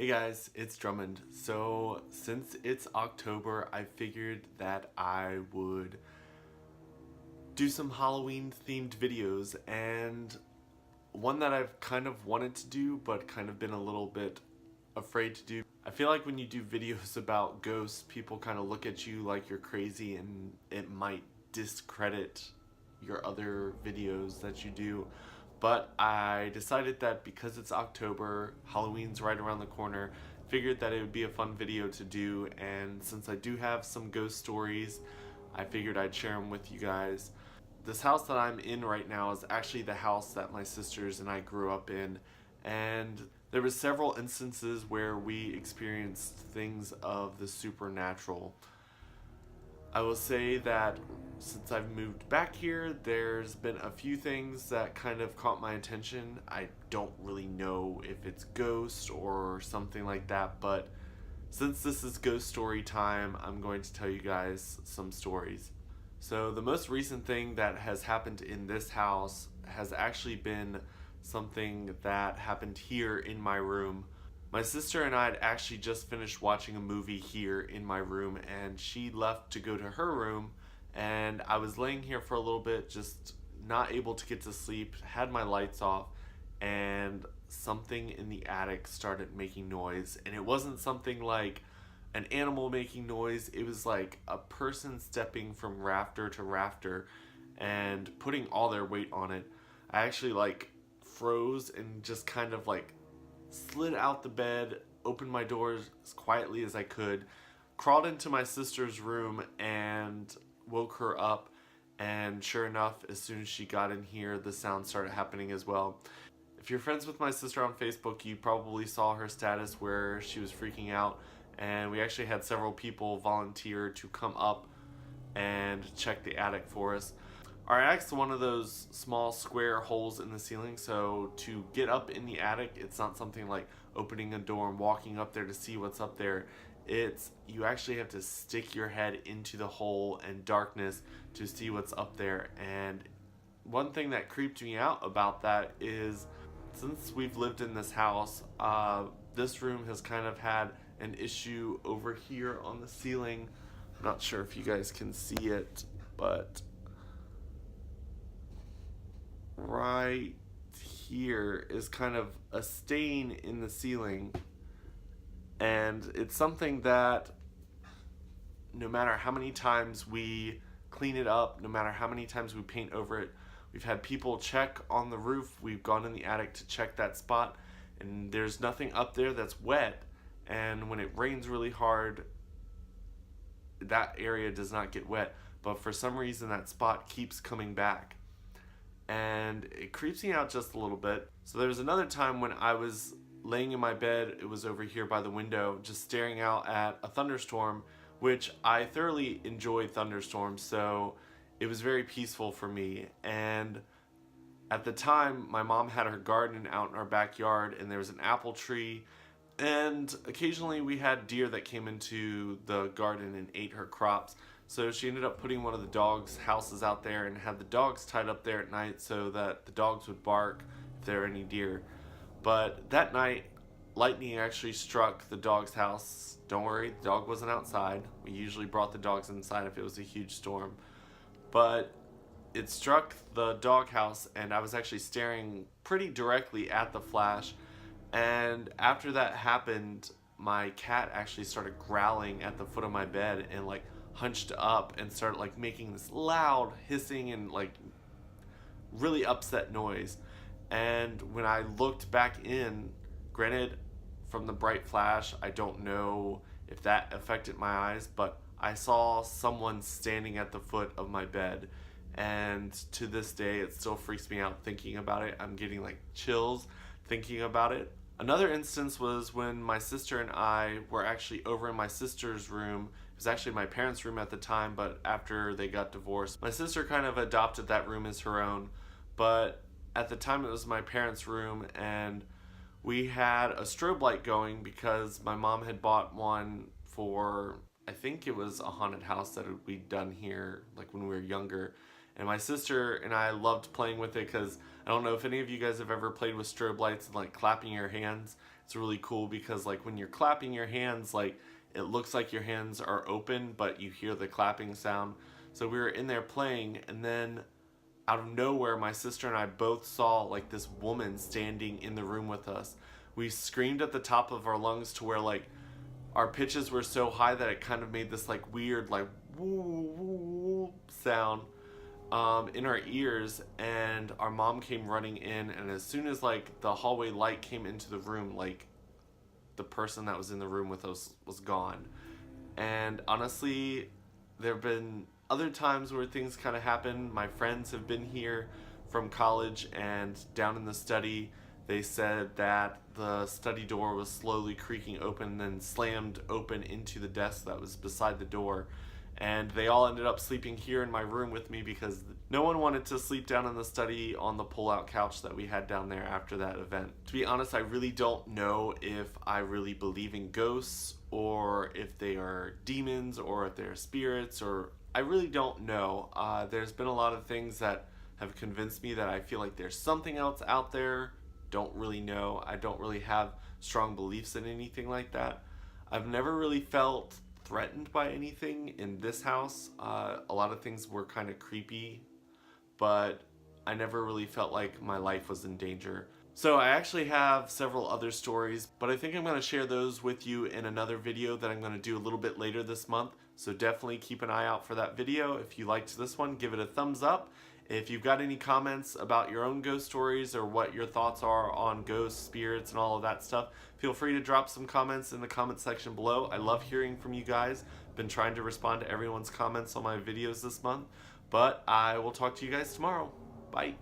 Hey guys, it's Drummond. So since it's October, I figured that I would do some Halloween themed videos, and one that I've kind of wanted to do but kind of been a little bit afraid to do. I feel like when you do videos about ghosts, people kind of look at you like you're crazy and it might discredit your other videos that you do. But I decided that because it's October, Halloween's right around the corner, figured that it would be a fun video to do, and since I do have some ghost stories, I figured I'd share them with you guys. This house that I'm in right now is actually the house that my sisters and I grew up in, and there was several instances where we experienced things of the supernatural. I will say that since I've moved back here, there's been a few things that kind of caught my attention. I don't really know if it's ghosts or something like that, but since this is ghost story time, I'm going to tell you guys some stories. So the most recent thing that has happened in this house has actually been something that happened here in my room. My sister and I had actually just finished watching a movie here in my room, and she left to go to her room, and I was laying here for a little bit, just not able to get to sleep, had my lights off, and something in the attic started making noise. And it wasn't something like an animal making noise, it was like a person stepping from rafter to rafter and putting all their weight on it. I actually froze and just kind of slid out the bed, opened my doors as quietly as I could, crawled into my sister's room and woke her up, and sure enough, as soon as she got in here, the sound started happening as well. If you're friends with my sister on Facebook, you probably saw her status where she was freaking out, and we actually had several people volunteer to come up and check the attic for us. Our attic's one of those small square holes in the ceiling, so to get up in the attic, it's not something like opening a door and walking up there to see what's up there. You actually have to stick your head into the hole and darkness to see what's up there. And one thing that creeped me out about that is, since we've lived in this house, this room has kind of had an issue over here on the ceiling. I'm not sure if you guys can see it, but right here is kind of a stain in the ceiling, and it's something that no matter how many times we clean it up, no matter how many times we paint over it, we've had people check on the roof, we've gone in the attic to check that spot, and there's nothing up there that's wet, and when it rains really hard, that area does not get wet, but for some reason that spot keeps coming back, and it creeps me out just a little bit. So there was another time when I was laying in my bed, it was over here by the window, just staring out at a thunderstorm, which I thoroughly enjoy thunderstorms, so it was very peaceful for me. And at the time, my mom had her garden out in our backyard, and there was an apple tree, and occasionally we had deer that came into the garden and ate her crops. So she ended up putting one of the dogs' houses out there and had the dogs tied up there at night so that the dogs would bark if there were any deer. But that night, lightning actually struck the dog's house. Don't worry, the dog wasn't outside. We usually brought the dogs inside if it was a huge storm. But it struck the dog house, and I was actually staring pretty directly at the flash. And after that happened, my cat actually started growling at the foot of my bed and hunched up and started making this loud hissing and really upset noise. And when I looked back in, granted from the bright flash, I don't know if that affected my eyes, but I saw someone standing at the foot of my bed, and to this day it still freaks me out thinking about it. I'm getting chills thinking about it. Another instance was when my sister and I were actually over in my sister's room. It was actually my parents' room at the time, but after they got divorced, my sister kind of adopted that room as her own. But at the time it was my parents' room, and we had a strobe light going because my mom had bought one for, I think it was a haunted house that we'd done here when we were younger. And my sister and I loved playing with it because I don't know if any of you guys have ever played with strobe lights and clapping your hands. It's really cool because like when you're clapping your hands, like it looks like your hands are open, but you hear the clapping sound. So we were in there playing, and then out of nowhere, my sister and I both saw like this woman standing in the room with us. We screamed at the top of our lungs to where like our pitches were so high that it kind of made this like weird like woo woo sound in our ears, and our mom came running in, and as soon as like the hallway light came into the room, like the person that was in the room with us was gone. And honestly, there have been other times where things kind of happen. My friends have been here from college, and down in the study they said that the study door was slowly creaking open and then slammed open into the desk that was beside the door. And they all ended up sleeping here in my room with me because no one wanted to sleep down in the study on the pull-out couch that we had down there after that event. To be honest, I really don't know if I really believe in ghosts, or if they are demons, or if they're spirits, or I really don't know. There's been a lot of things that have convinced me that I feel like there's something else out there. Don't really know. I don't really have strong beliefs in anything like that. I've never really felt threatened by anything in this house. A lot of things were kind of creepy, but I never really felt like my life was in danger. So I actually have several other stories, but I think I'm going to share those with you in another video that I'm going to do a little bit later this month. So definitely keep an eye out for that video. If you liked this one, give it a thumbs up. If you've got any comments about your own ghost stories or what your thoughts are on ghosts, spirits, and all of that stuff, feel free to drop some comments in the comment section below. I love hearing from you guys. Been trying to respond to everyone's comments on my videos this month, but I will talk to you guys tomorrow. Bye.